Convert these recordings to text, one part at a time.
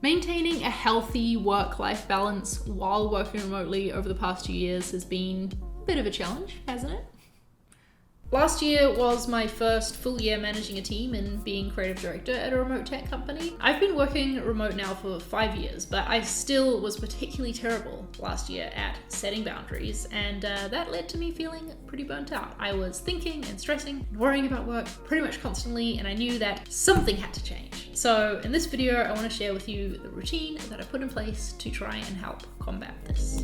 Maintaining a healthy work-life balance while working remotely over the past 2 years has been a bit of a challenge, hasn't it? Last year was my first full year managing a team and being creative director at a remote tech company. I've been working remote now for 5 years, but I still was particularly terrible last year at setting boundaries, and that led to me feeling pretty burnt out. I was thinking and stressing and worrying about work pretty much constantly, and I knew that something had to change. So in this video, I want to share with you the routine that I put in place to try and help combat this.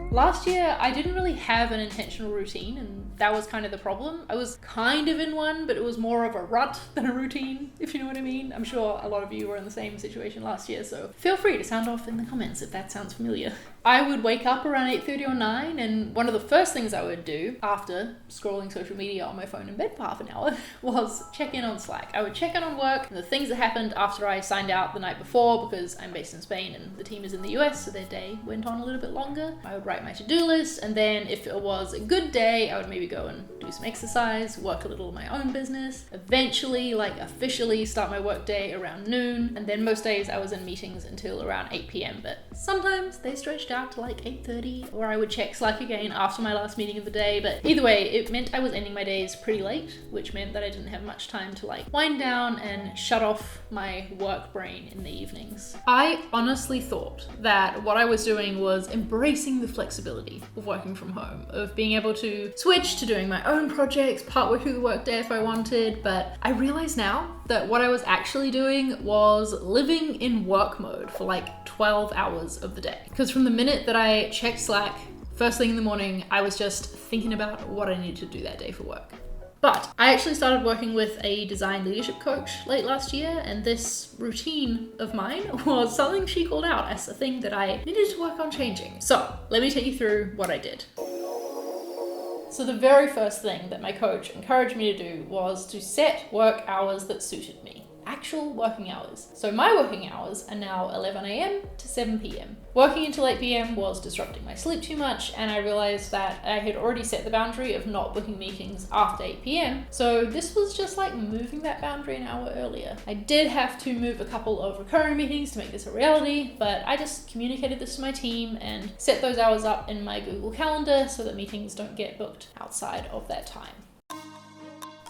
Last year, I didn't really have an intentional routine, and that was kind of the problem. I was kind of in one, but it was more of a rut than a routine, if you know what I mean. I'm sure a lot of you were in the same situation last year, so feel free to sound off in the comments if that sounds familiar. I would wake up around 8:30 or 9, and one of the first things I would do after scrolling social media on my phone in bed for half an hour was check in on Slack. I would check in on work and the things that happened after I signed out the night before, because I'm based in Spain and the team is in the US, so their day went on a little bit longer. I would write my to-do list, and then if it was a good day, I would maybe go and do some exercise, work a little in my own business, eventually, officially start my work day around noon, and then most days I was in meetings until around 8 p.m, but sometimes they stretched out to 8:30, or I would check Slack again after my last meeting of the day. But either way, it meant I was ending my days pretty late, which meant that I didn't have much time to wind down and shut off my work brain in the evenings. I honestly thought that what I was doing was embracing the flexibility of working from home, of being able to switch to doing my own projects partway through the workday if I wanted, but I realize now that what I was actually doing was living in work mode for 12 hours of the day. Because from the minute that I checked Slack first thing in the morning, I was just thinking about what I needed to do that day for work. But I actually started working with a design leadership coach late last year, and this routine of mine was something she called out as a thing that I needed to work on changing. So let me take you through what I did. So the very first thing that my coach encouraged me to do was to set work hours that suited me. Actual working hours. So my working hours are now 11 a.m. to 7 p.m. Working until 8 p.m. was disrupting my sleep too much, and I realized that I had already set the boundary of not booking meetings after 8 p.m. So this was just moving that boundary an hour earlier. I did have to move a couple of recurring meetings to make this a reality, but I just communicated this to my team and set those hours up in my Google Calendar so that meetings don't get booked outside of that time.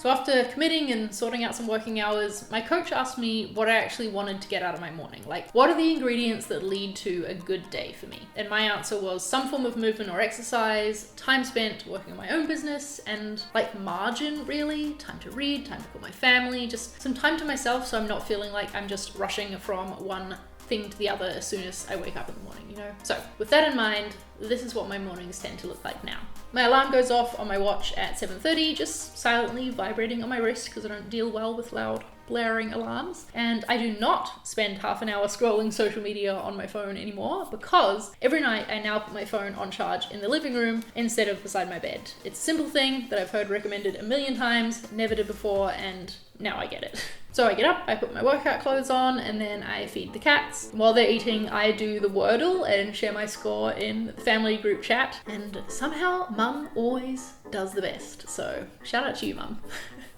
So after committing and sorting out some working hours, my coach asked me what I actually wanted to get out of my morning. What are the ingredients that lead to a good day for me? And my answer was some form of movement or exercise, time spent working on my own business, and margin really, time to read, time to call my family, just some time to myself so I'm not feeling like I'm just rushing from one thing to the other as soon as I wake up in the morning, So with that in mind, this is what my mornings tend to look like now. My alarm goes off on my watch at 7:30, just silently vibrating on my wrist because I don't deal well with loud blaring alarms. And I do not spend half an hour scrolling social media on my phone anymore, because every night I now put my phone on charge in the living room instead of beside my bed. It's a simple thing that I've heard recommended a million times, never did before, and now I get it. So I get up, I put my workout clothes on, and then I feed the cats. While they're eating, I do the Wordle and share my score in the family group chat. And somehow Mum always does the best. So shout out to you, Mum.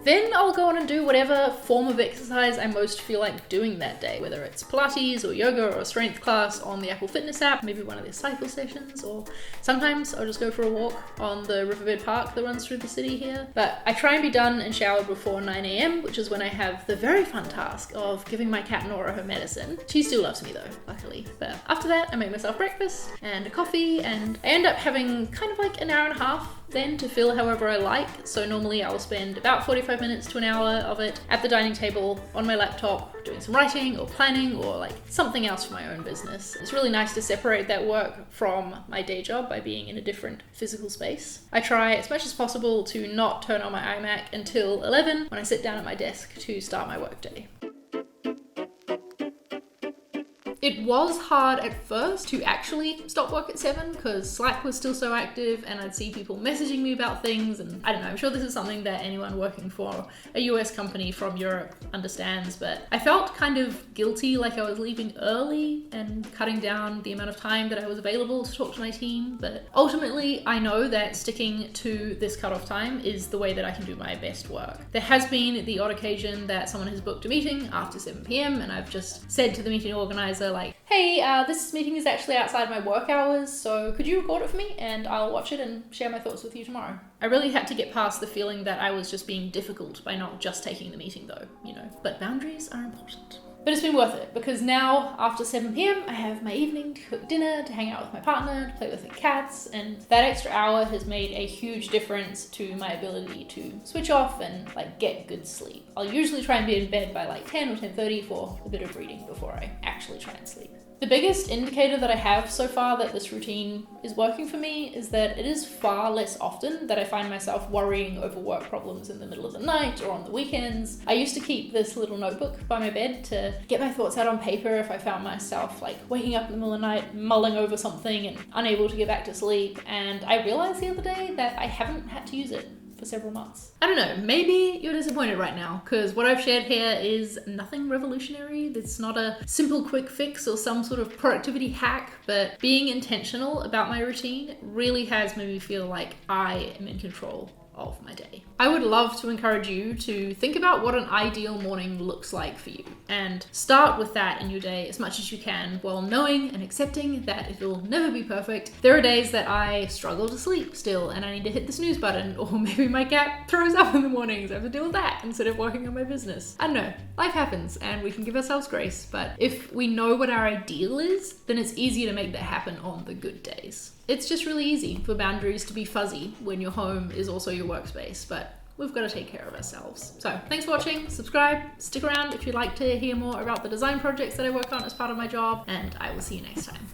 Then I'll go on and do whatever form of exercise I most feel like doing that day, whether it's Pilates or yoga or a strength class on the Apple Fitness app, maybe one of their cycle sessions, or sometimes I'll just go for a walk on the riverbed park that runs through the city here. But I try and be done and showered before 9 a.m, which is when I have the very fun task of giving my cat Nora her medicine. She still loves me though, luckily. But after that, I make myself breakfast and a coffee, and I end up having kind of an hour and a half then to fill however I like. So normally I'll spend about 45 minutes to an hour of it at the dining table on my laptop doing some writing or planning or something else for my own business. It's really nice to separate that work from my day job by being in a different physical space. I try as much as possible to not turn on my iMac until 11 when I sit down at my desk to start my workday. It was hard at first to actually stop work at 7 because Slack was still so active and I'd see people messaging me about things, and I don't know, I'm sure this is something that anyone working for a US company from Europe understands, but I felt kind of guilty, like I was leaving early and cutting down the amount of time that I was available to talk to my team. But ultimately, I know that sticking to this cutoff time is the way that I can do my best work. There has been the odd occasion that someone has booked a meeting after 7 p.m. and I've just said to the meeting organizer, like, hey, this meeting is actually outside my work hours, so could you record it for me and I'll watch it and share my thoughts with you tomorrow. I really had to get past the feeling that I was just being difficult by not just taking the meeting though, you know. But boundaries are important. But it's been worth it because now after 7 p.m. I have my evening to cook dinner, to hang out with my partner, to play with the cats, and that extra hour has made a huge difference to my ability to switch off and like get good sleep. I'll usually try and be in bed by like 10 or 10:30 for a bit of reading before I actually try and sleep. The biggest indicator that I have so far that this routine is working for me is that it is far less often that I find myself worrying over work problems in the middle of the night or on the weekends. I used to keep this little notebook by my bed to get my thoughts out on paper if I found myself like waking up in the middle of the night, mulling over something and unable to get back to sleep. And I realized the other day that I haven't had to use it for several months. I don't know, maybe you're disappointed right now because what I've shared here is nothing revolutionary. It's not a simple quick fix or some sort of productivity hack, but being intentional about my routine really has made me feel like I am in control of my day. I would love to encourage you to think about what an ideal morning looks like for you and start with that in your day as much as you can, while knowing and accepting that it'll never be perfect. There are days that I struggle to sleep still and I need to hit the snooze button, or maybe my cat throws up in the mornings. I have to deal with that instead of working on my business. I don't know, life happens and we can give ourselves grace, but if we know what our ideal is, then it's easier to make that happen on the good days. It's just really easy for boundaries to be fuzzy when your home is also your workspace, but we've got to take care of ourselves. So thanks for watching, subscribe, stick around if you'd like to hear more about the design projects that I work on as part of my job, and I will see you next time.